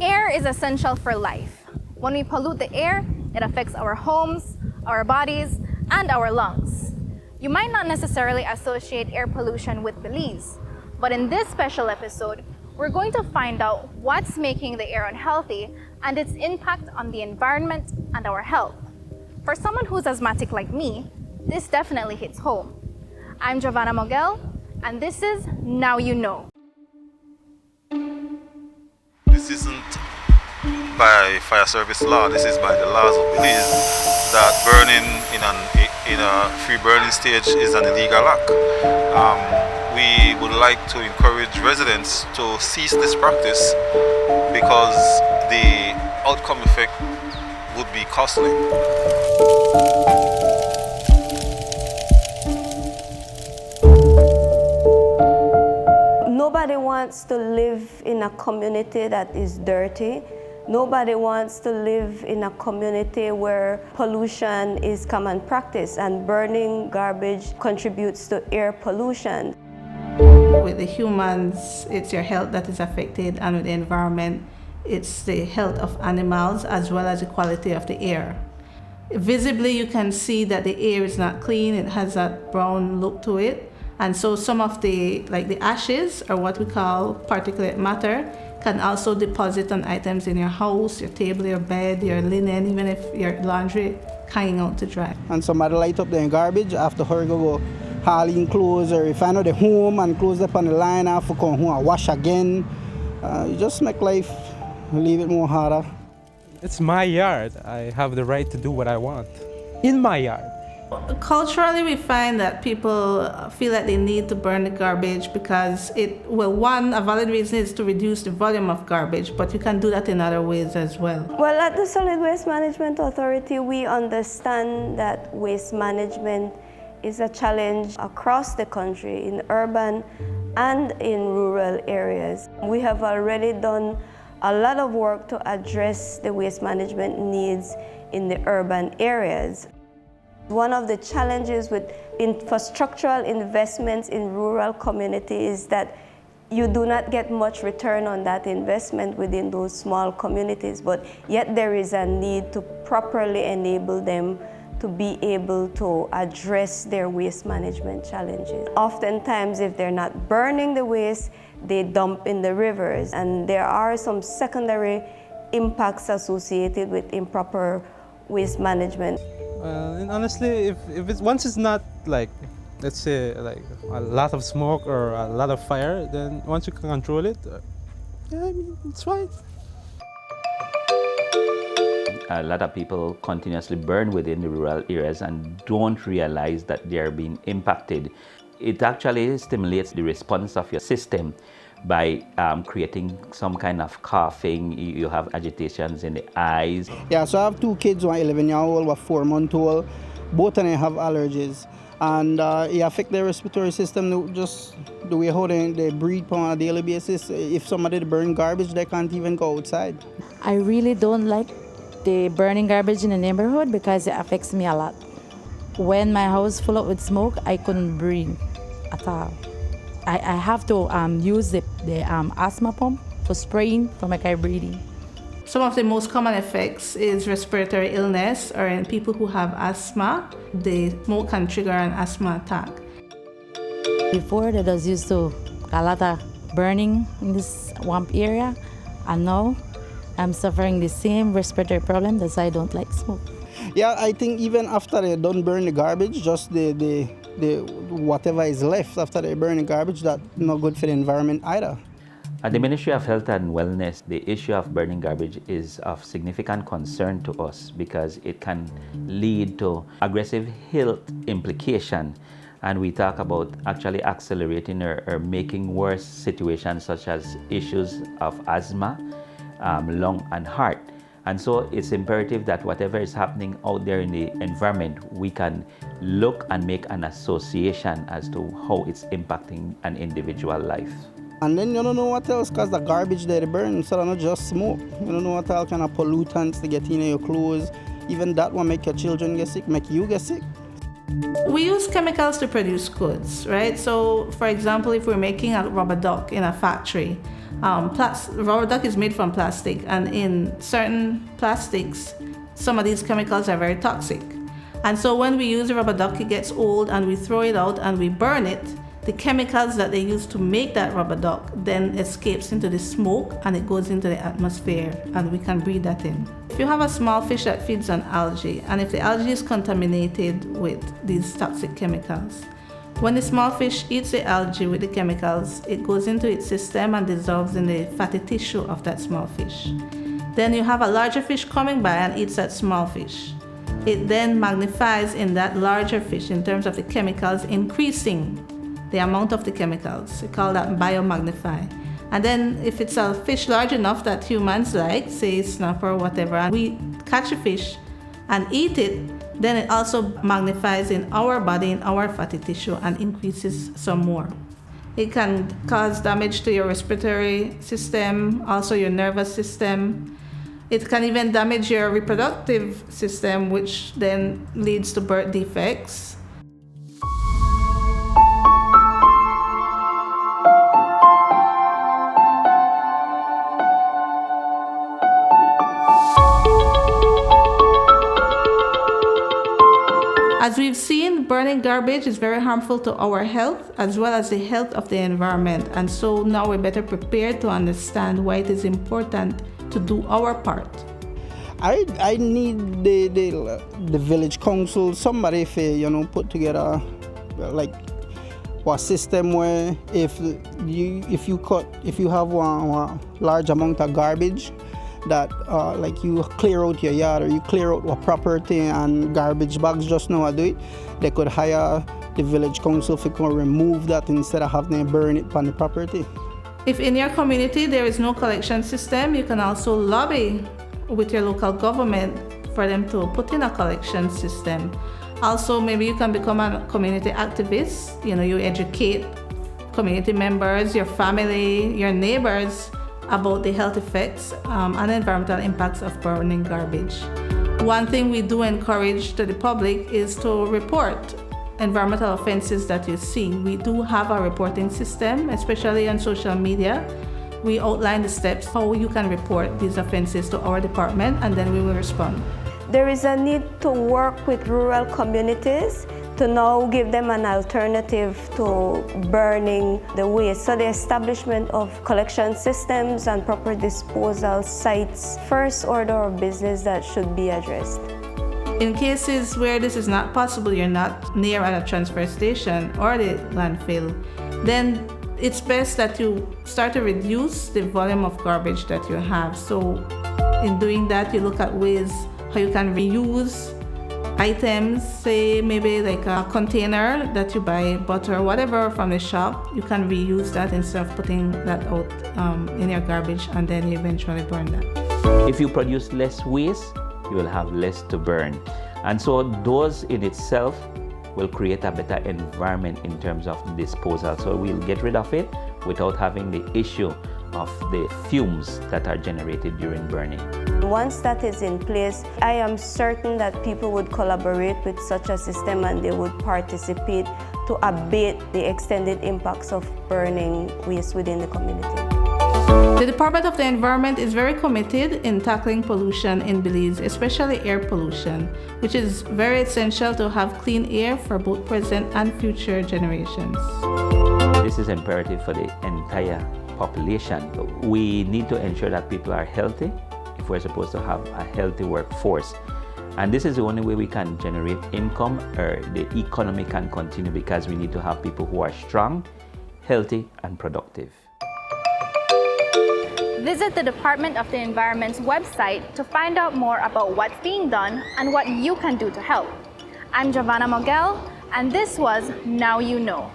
Air is essential for life. When we pollute the air, it affects our homes, our bodies, and our lungs. You might not necessarily associate air pollution with Belize, but in this special episode, we're going to find out what's making the air unhealthy and its impact on the environment and our health. For someone who's asthmatic like me, this definitely hits home. I'm Giovanna Mogel, and this is Now You Know. This isn't by fire service law, this is by the laws of Belize that burning in a free burning stage is an illegal act. We would like to encourage residents to cease this practice because the outcome effect would be costly. Nobody wants to live in a community that is dirty. Nobody wants to live in a community where pollution is common practice, and burning garbage contributes to air pollution. With the humans, it's your health that is affected, and with the environment, it's the health of animals as well as the quality of the air. Visibly, you can see that the air is not clean. It has that brown look to it. And so some of the ashes, or what we call particulate matter, can also deposit on items in your house, your table, your bed, your linen, even if your laundry hanging out to dry. And somebody light up their garbage after her go haul in clothes, or if I know the home and close up on the line after come home and wash again. You just make life a little bit more harder. It's my yard. I have the right to do what I want in my yard. Culturally, we find that people feel that they need to burn the garbage because a valid reason is to reduce the volume of garbage, but you can do that in other ways as well. Well, at the Solid Waste Management Authority, we understand that waste management is a challenge across the country, in urban and in rural areas. We have already done a lot of work to address the waste management needs in the urban areas. One of the challenges with infrastructural investments in rural communities is that you do not get much return on that investment within those small communities, but yet there is a need to properly enable them to be able to address their waste management challenges. Oftentimes, if they're not burning the waste, they dump in the rivers, and there are some secondary impacts associated with improper waste management. And honestly, if once it's not like, let's say, like a lot of smoke or a lot of fire, then once you can control it, yeah, I mean, it's fine. A lot of people continuously burn within the rural areas and don't realize that they are being impacted. It actually stimulates the response of your system by creating some kind of coughing. You have agitations in the eyes. Yeah, so I have two kids, one 11-year-old, one 4-month-old. Both of them have allergies. And it affects their respiratory system, just the way how they breathe on a daily basis. If somebody burn garbage, they can't even go outside. I really don't like the burning garbage in the neighborhood because it affects me a lot. When my house full up with smoke, I couldn't breathe at all. I have to use the asthma pump for spraying for my breathing. Some of the most common effects is respiratory illness, or in people who have asthma, the smoke can trigger an asthma attack. Before, there was used to a lot of burning in this swamp area, and now I'm suffering the same respiratory problem. That's why I don't like smoke. Yeah, I think even after they don't burn the garbage, just the whatever is left after they burn the garbage, that's not good for the environment either. At the Ministry of Health and Wellness, the issue of burning garbage is of significant concern to us because it can lead to aggressive health implication. And we talk about actually accelerating or making worse situations such as issues of asthma, lung and heart. And so it's imperative that whatever is happening out there in the environment, we can look and make an association as to how it's impacting an individual life. And then you don't know what else, because the garbage that they burn, so not just smoke. You don't know what else kind of pollutants they get in your clothes. Even that will make your children get sick, make you get sick. We use chemicals to produce goods, right? So, for example, if we're making a rubber duck in a factory, Rubber duck is made from plastic, and in certain plastics, some of these chemicals are very toxic. And so when we use the rubber duck, it gets old and we throw it out and we burn it. The chemicals that they use to make that rubber duck then escapes into the smoke and it goes into the atmosphere, and we can breathe that in. If you have a small fish that feeds on algae, and if the algae is contaminated with these toxic chemicals, when the small fish eats the algae with the chemicals, it goes into its system and dissolves in the fatty tissue of that small fish. Then you have a larger fish coming by and eats that small fish. It then magnifies in that larger fish in terms of the chemicals, increasing the amount of the chemicals. We call that biomagnify. And then if it's a fish large enough that humans like, say snapper or whatever, and we catch a fish and eat it, then it also magnifies in our body, in our fatty tissue, and increases some more. It can cause damage to your respiratory system, also your nervous system. It can even damage your reproductive system, which then leads to birth defects. As we've seen, burning garbage is very harmful to our health as well as the health of the environment. And so now we're better prepared to understand why it is important to do our part. I need the village council, somebody if put together like a system where if you have one large amount of garbage, that like you clear out your yard or you clear out a property and garbage bags just now do it, they could hire the village council to come remove that instead of having to burn it on the property. If in your community there is no collection system, you can also lobby with your local government for them to put in a collection system. Also, maybe you can become a community activist. You educate community members, your family, your neighbors about the health effects and environmental impacts of burning garbage. One thing we do encourage to the public is to report environmental offenses that you see. We do have a reporting system, especially on social media. We outline the steps how you can report these offenses to our department, and then we will respond. There is a need to work with rural communities to now give them an alternative to burning the waste. So the establishment of collection systems and proper disposal sites, first order of business that should be addressed. In cases where this is not possible, you're not near a transfer station or the landfill, then it's best that you start to reduce the volume of garbage that you have. So in doing that, you look at ways how you can reuse items, say maybe like a container that you buy butter or whatever from the shop. You can reuse that instead of putting that out in your garbage, and then you eventually burn that. If you produce less waste, you will have less to burn. And so those in itself will create a better environment in terms of disposal. So we'll get rid of it without having the issue of the fumes that are generated during burning. Once that is in place, I am certain that people would collaborate with such a system and they would participate to abate the extended impacts of burning waste within the community. The Department of the Environment is very committed in tackling pollution in Belize, especially air pollution, which is very essential to have clean air for both present and future generations. This is imperative for the entire population. We need to ensure that people are healthy if we're supposed to have a healthy workforce. And this is the only way we can generate income, or the economy can continue, because we need to have people who are strong, healthy, and productive. Visit the Department of the Environment's website to find out more about what's being done and what you can do to help. I'm Giovanna Mogel, and this was Now You Know.